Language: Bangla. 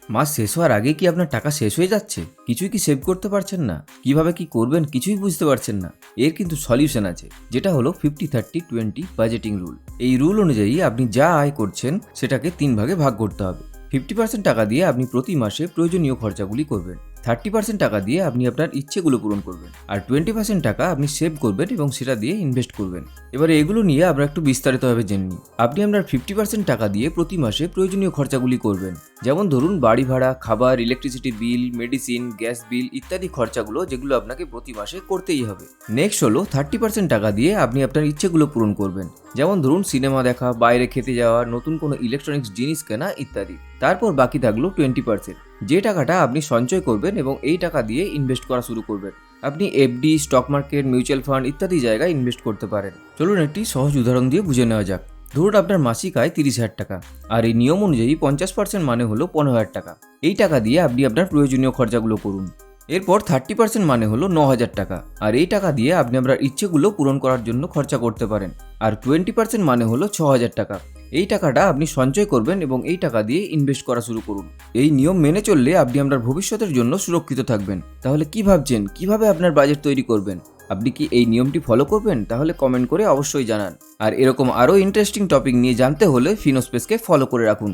মাস শেষ হওয়ার আগে কি আপনার টাকা শেষ হয়ে যাচ্ছে? কিছুই কি সেভ করতে পারছেন না? কিভাবে কি করবেন কিছুই বুঝতে পারছেন না? এর কিন্তু সলিউশন আছে, যেটা হলো 50-30-20 বাজেটিং রুল। এই রুল অনুযায়ী আপনি যা আয় করছেন সেটাকে 3 ভাগে ভাগ করতে হবে। 50% টাকা দিয়ে আপনি প্রতি মাসে প্রয়োজনীয় খরচাগুলি করবেন, 30% টাকা দিয়ে আপনি আপনার ইচ্ছেগুলো পূরণ করবেন, আর 20% টাকা আপনি সেভ করবেন এবং সেটা দিয়ে ইনভেস্ট করবেন। এবারে এগুলো নিয়ে আমরা একটু বিস্তারিতভাবে জেনে নিই। আপনি আপনার 50% টাকা দিয়ে প্রতি মাসে প্রয়োজনীয় খরচাগুলি করবেন, যেমন ধরুন বাড়ি ভাড়া, খাবার, electricity bill, medicine, gas bill ইত্যাদি খরচাগুলো, যেগুলো আপনাকে প্রতি মাসে করতেই হবে। নেক্সট হলো 30% টাকা দিয়ে আপনি আপনার ইচ্ছেগুলো পূরণ করবেন, যেমন ধরুন সিনেমা দেখা, বাইরে খেতে যাওয়া, নতুন কোনো ইলেকট্রনিক্স জিনিস কেনা ইত্যাদি। তারপর বাকি থাকলো 20%, যে টাকাটা আপনি সঞ্চয় করবেন এবং এই টাকা দিয়ে ইনভেস্ট করা শুরু করবেন। আপনি FD, stock market, mutual fund ইত্যাদি জায়গায় ইনভেস্ট করতে পারেন। চলুন একটি সহজ উদাহরণ দিয়ে বুঝে নেওয়া যাক। ধরুন আপনার মাসিক আয় 30,000 টাকা, আর এই নিয়ম অনুযায়ী 50% মানে হলো 15,000 টাকা। এই টাকা দিয়ে আপনি আপনার প্রয়োজনীয় খরচাগুলো করুন। এরপর 30% মানে হলো 9,000 টাকা, আর এই টাকা দিয়ে আপনি আপনার ইচ্ছেগুলো পূরণ করার জন্য খরচা করতে পারেন। আর 20% মানে হলো 6,000 টাকা। এই টাকাটা আপনি সঞ্চয় করবেন এবং এই টাকা দিয়ে ইনভেস্ট করা শুরু করুন। এই নিয়ম মেনে চললে আপনি আপনার ভবিষ্যতের জন্য সুরক্ষিত থাকবেন। তাহলে কি ভাবছেন, কিভাবে আপনার বাজেট তৈরি করবেন? আপনি কি এই নিয়মটি ফলো করবেন? তাহলে কমেন্ট করে অবশ্যই জানান। আর এরকম আরও ইন্টারেস্টিং টপিক নিয়ে জানতে হলে ফিনোস্পেসকে ফলো করে রাখুন।